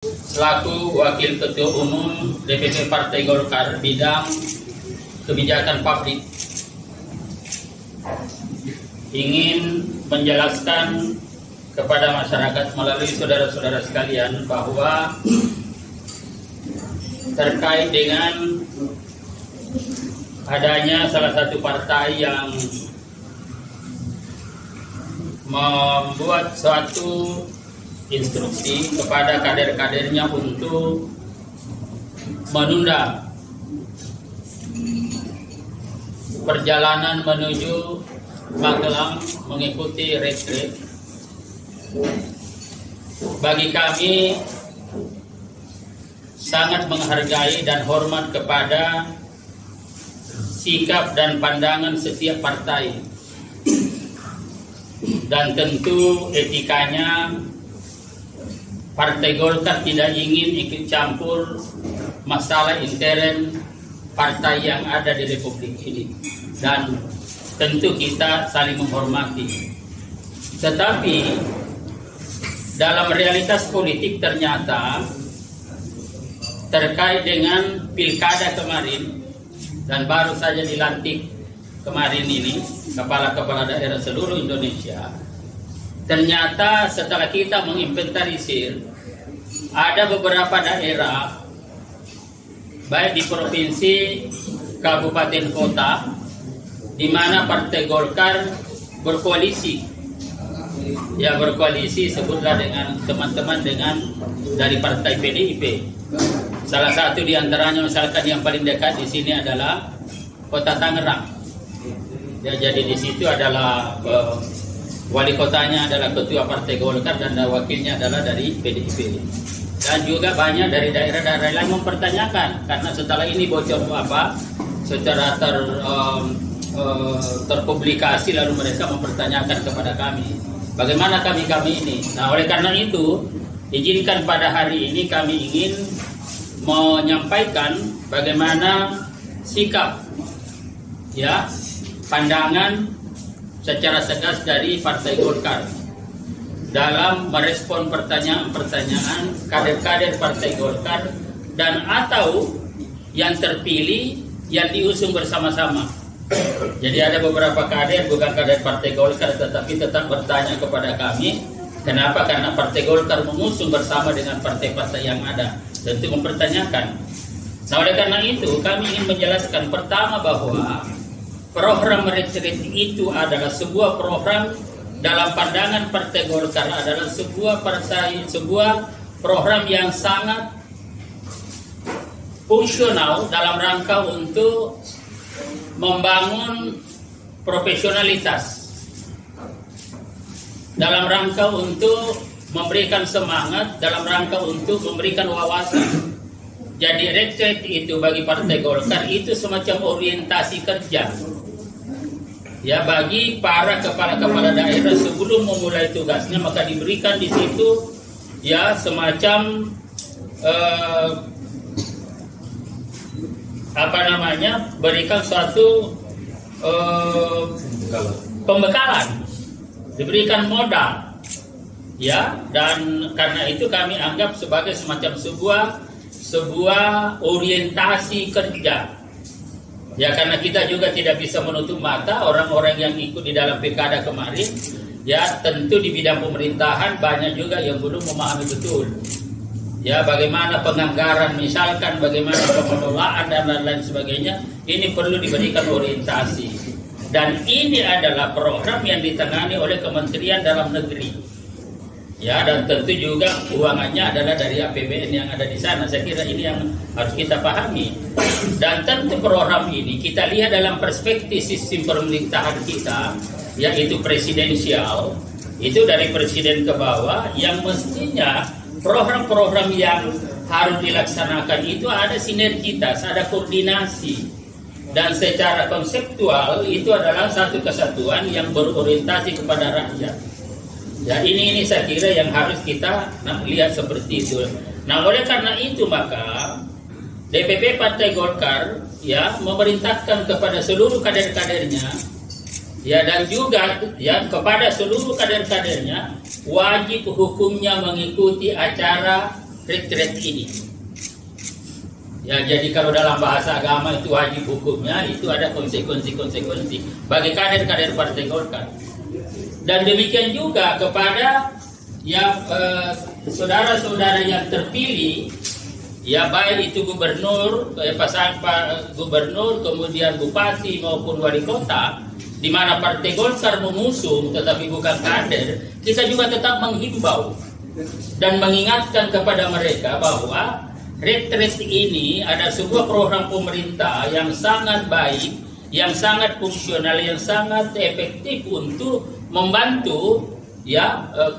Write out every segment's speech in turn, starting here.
Selaku Wakil Ketua Umum DPP Partai Golkar bidang kebijakan publik, ingin menjelaskan kepada masyarakat melalui saudara-saudara sekalian bahwa terkait dengan adanya salah satu partai yang membuat suatu instruksi kepada kader-kadernya untuk menunda perjalanan menuju Magelang mengikuti retret. Bagi kami sangat menghargai dan hormat kepada sikap dan pandangan setiap partai, dan tentu etikanya Partai Golkar tidak ingin ikut campur masalah intern partai yang ada di Republik ini, dan tentu kita saling menghormati. Tetapi dalam realitas politik ternyata terkait dengan pilkada kemarin dan baru saja dilantik kemarin ini kepala-kepala daerah seluruh Indonesia, ternyata setelah kita menginventarisir ada beberapa daerah baik di provinsi, kabupaten, kota di mana Partai Golkar berkoalisi. Ya, berkoalisi sebutlah dengan teman-teman dari Partai PDIP. Salah satu di antaranya misalkan yang paling dekat di sini adalah Kota Tangerang. Ya, jadi di situ adalah wali kotanya adalah ketua Partai Golkar dan wakilnya adalah dari PDIP. Dan juga banyak dari daerah-daerah lain mempertanyakan, karena setelah ini bocor secara terpublikasi, lalu mereka mempertanyakan kepada kami bagaimana kami ini. Nah, oleh karena itu izinkan pada hari ini kami ingin menyampaikan bagaimana sikap, ya, pandangan secara tegas dari Partai Golkar dalam merespon pertanyaan-pertanyaan kader-kader Partai Golkar dan atau yang terpilih yang diusung bersama-sama. Jadi ada beberapa kader bukan kader Partai Golkar tetapi tetap bertanya kepada kami, kenapa? Karena Partai Golkar mengusung bersama dengan partai-partai yang ada, tentu mempertanyakan. Nah, oleh karena itu kami ingin menjelaskan pertama bahwa program retret itu adalah sebuah program dalam pandangan Partai Golkar, adalah sebuah program yang sangat fungsional dalam rangka untuk membangun profesionalitas, dalam rangka untuk memberikan semangat, dalam rangka untuk memberikan wawasan. Jadi retret itu bagi Partai Golkar itu semacam orientasi kerja, ya, bagi para kepala-kepala daerah sebelum memulai tugasnya, maka diberikan di situ, ya, semacam berikan suatu pembekalan, diberikan modal, ya, dan karena itu kami anggap sebagai semacam sebuah orientasi kerja. Ya, karena kita juga tidak bisa menutup mata orang-orang yang ikut di dalam pilkada kemarin, ya, tentu di bidang pemerintahan banyak juga yang belum memahami betul, ya, bagaimana penganggaran misalkan, bagaimana pengelolaan dan lain-lain sebagainya. Ini perlu diberikan orientasi, dan ini adalah program yang ditangani oleh Kementerian Dalam Negeri, ya, dan tentu juga uangannya adalah dari APBN yang ada di sana. Saya kira ini yang harus kita pahami. Dan tentu program ini kita lihat dalam perspektif sistem pemerintahan kita, yaitu presidensial, itu dari presiden ke bawah, yang mestinya program-program yang harus dilaksanakan itu ada sinergitas, ada koordinasi, dan secara konseptual itu adalah satu kesatuan yang berorientasi kepada rakyat. Ya, ini saya kira yang harus kita lihat seperti itu. Nah, oleh karena itu maka DPP Partai Golkar, ya, memerintahkan kepada seluruh kader-kadernya, ya, dan juga, ya, kepada seluruh kader-kadernya wajib hukumnya mengikuti acara retret ini. Ya, jadi kalau dalam bahasa agama itu wajib hukumnya, itu ada konsekuensi bagi kader-kader Partai Golkar. Dan demikian juga kepada saudara-saudara yang terpilih, ya baik itu gubernur, gubernur, kemudian bupati maupun wali kota, di mana Partai Golkar mengusung tetapi bukan kader, kita juga tetap menghimbau dan mengingatkan kepada mereka bahwa retret ini ada sebuah program pemerintah yang sangat baik, yang sangat fungsional, yang sangat efektif untuk membantu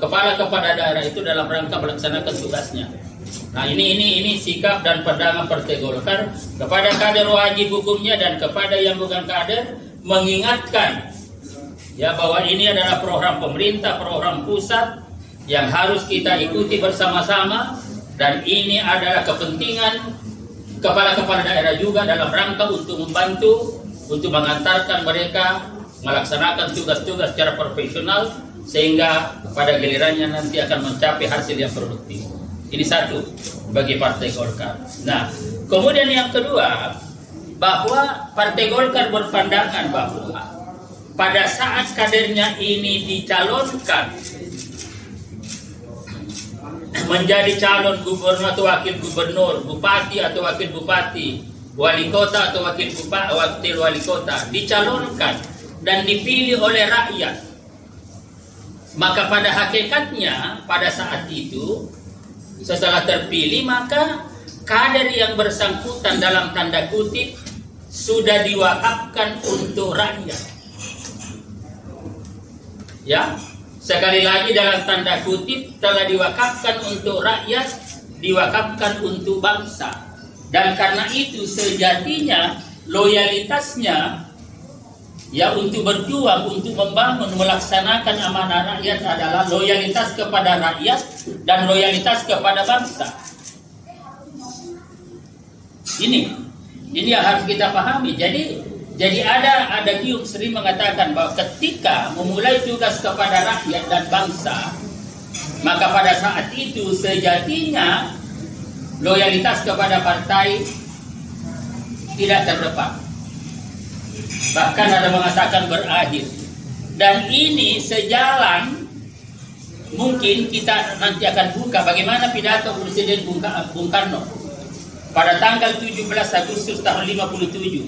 kepala-kepala daerah itu dalam rangka melaksanakan tugasnya. Nah, ini sikap dan pandangan Partai Golkar kepada kader wajib hukumnya dan kepada yang bukan kader, mengingatkan bahwa ini adalah program pemerintah, program pusat yang harus kita ikuti bersama-sama. Dan ini adalah kepentingan kepala-kepala daerah juga dalam rangka untuk membantu, untuk mengantarkan mereka melaksanakan tugas-tugas secara profesional, sehingga pada gilirannya nanti akan mencapai hasil yang produktif. Ini satu bagi Partai Golkar. Nah, kemudian yang kedua, bahwa Partai Golkar berpandangan bahwa pada saat kadernya ini dicalonkan menjadi calon gubernur atau wakil gubernur, bupati atau wakil bupati, wali kota atau wakil wali kota, dicalonkan dan dipilih oleh rakyat, maka pada hakikatnya pada saat itu setelah terpilih, maka kader yang bersangkutan dalam tanda kutip sudah diwakafkan untuk rakyat. Ya, sekali lagi dalam tanda kutip telah diwakafkan untuk rakyat, diwakafkan untuk bangsa. Dan karena itu sejatinya loyalitasnya untuk berjuang, untuk membangun, melaksanakan amanah rakyat adalah loyalitas kepada rakyat dan loyalitas kepada bangsa. Ini yang harus kita pahami. Jadi ada Gium sering mengatakan bahwa ketika memulai tugas kepada rakyat dan bangsa, maka pada saat itu sejatinya loyalitas kepada partai tidak terdapat. Bahkan ada mengatakan berakhir. Dan ini sejalan, mungkin kita nanti akan buka bagaimana pidato Presiden Bung Karno pada tanggal 17 Agustus tahun 57.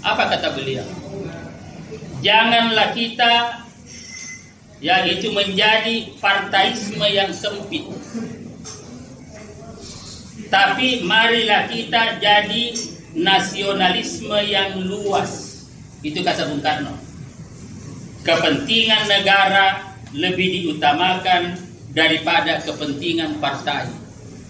Apa kata beliau? Janganlah kita itu menjadi partaisme yang sempit, tapi marilah kita jadi nasionalisme yang luas. Itu kata Bung Karno. Kepentingan negara lebih diutamakan daripada kepentingan partai.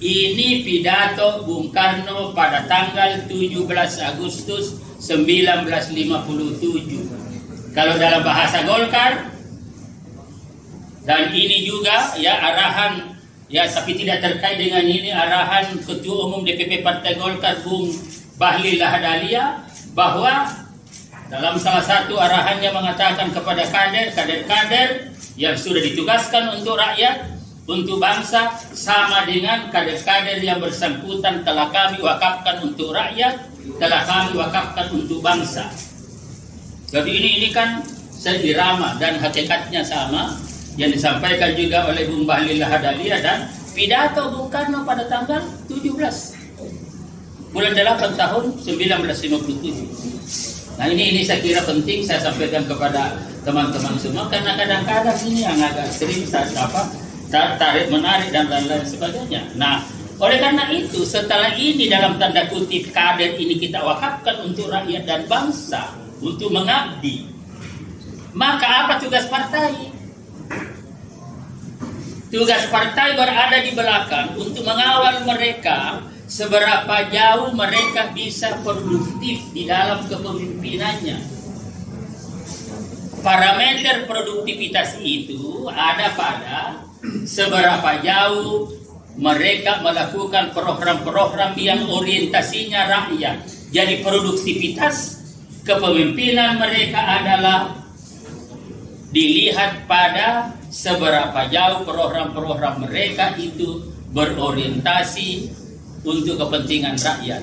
Ini pidato Bung Karno pada tanggal 17 Agustus 1957. Kalau dalam bahasa Golkar, dan ini juga arahan tapi tidak terkait dengan ini, arahan Ketua Umum DPP Partai Golkar Bung Bahlil Lahadalia, bahwa dalam salah satu arahannya mengatakan kepada kader-kader yang sudah ditugaskan untuk rakyat, untuk bangsa, sama dengan kader-kader yang bersangkutan telah kami wakafkan untuk rakyat, telah kami wakafkan untuk bangsa. Jadi ini kan seirama dan hakikatnya sama yang disampaikan juga oleh Bung Bahlil Lahadalia dan pidato Bung Karno pada tanggal 17 bulan 8 tahun 1957. Nah ini saya kira penting saya sampaikan kepada teman-teman semua, karena kadang-kadang ini yang agak sering tarik menarik dan lain-lain sebagainya. Nah, oleh karena itu setelah ini dalam tanda kutip kader ini kita wakafkan untuk rakyat dan bangsa, untuk mengabdi, maka apa tugas partai? Tugas partai berada di belakang untuk mengawal mereka seberapa jauh mereka bisa produktif di dalam kepemimpinannya. Parameter produktivitas itu ada pada seberapa jauh mereka melakukan program-program yang orientasinya rakyat. Jadi produktivitas kepemimpinan mereka adalah dilihat pada seberapa jauh program-program mereka itu berorientasi untuk kepentingan rakyat.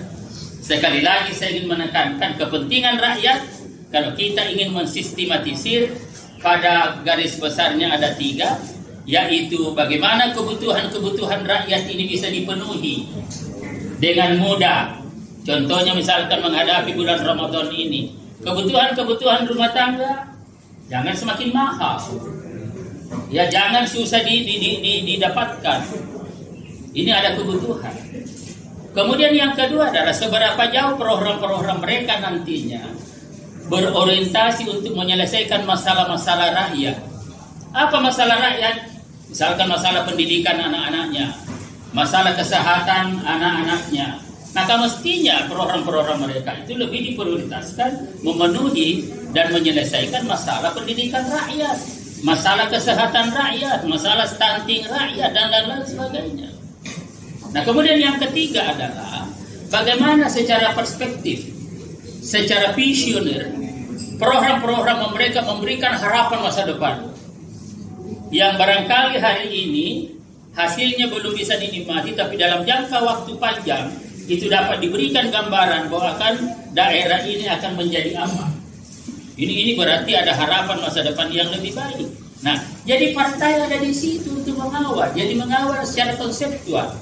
Sekali lagi saya ingin menekankan kepentingan rakyat. Kalau kita ingin mensistematisir, pada garis besarnya ada 3, yaitu bagaimana kebutuhan-kebutuhan rakyat ini bisa dipenuhi dengan mudah. Contohnya misalkan menghadapi bulan Ramadan ini, kebutuhan-kebutuhan rumah tangga jangan semakin mahal, ya jangan susah didapatkan. Ini ada kebutuhan. Kemudian yang kedua adalah seberapa jauh program-program mereka nantinya berorientasi untuk menyelesaikan masalah-masalah rakyat. Apa masalah rakyat? Misalkan masalah pendidikan anak-anaknya, masalah kesehatan anak-anaknya. Maka mestinya program-program mereka itu lebih diprioritaskan memenuhi dan menyelesaikan masalah pendidikan rakyat, masalah kesehatan rakyat, masalah stunting rakyat, dan lain-lain sebagainya. Nah, kemudian yang ketiga adalah bagaimana secara perspektif, secara visioner, program-program mereka memberikan harapan masa depan yang barangkali hari ini hasilnya belum bisa dinikmati, tapi dalam jangka waktu panjang itu dapat diberikan gambaran bahwa daerah ini akan menjadi aman. Ini berarti ada harapan masa depan yang lebih baik. Nah, jadi partai ada di situ untuk mengawal. Jadi mengawal secara konseptual,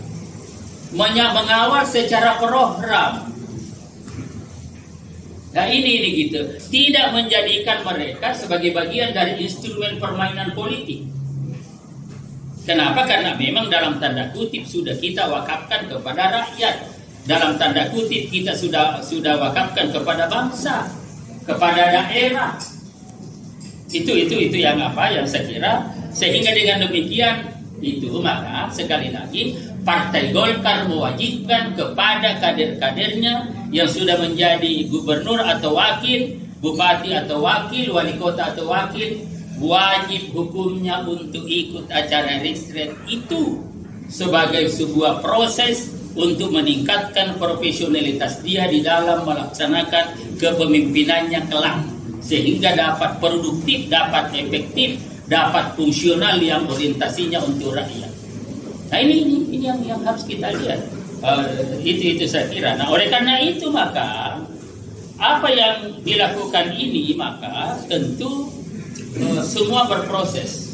mengawal secara program. Nah ini gitu, tidak menjadikan mereka sebagai bagian dari instrumen permainan politik. Kenapa? Karena memang dalam tanda kutip sudah kita wakafkan kepada rakyat. Dalam tanda kutip kita sudah wakafkan kepada bangsa, kepada daerah. Itu yang saya kira. Sehingga dengan demikian itu maka sekali lagi Partai Golkar mewajibkan kepada kader-kadernya yang sudah menjadi gubernur atau wakil, bupati atau wakil, wali kota atau wakil, wajib hukumnya untuk ikut acara retret itu sebagai sebuah proses untuk meningkatkan profesionalitas dia di dalam melaksanakan kepemimpinannya kelak, sehingga dapat produktif, dapat efektif, dapat fungsional yang orientasinya untuk rakyat. Nah ini yang harus kita lihat. Itu saya kira. Nah oleh karena itu maka apa yang dilakukan ini maka tentu semua berproses.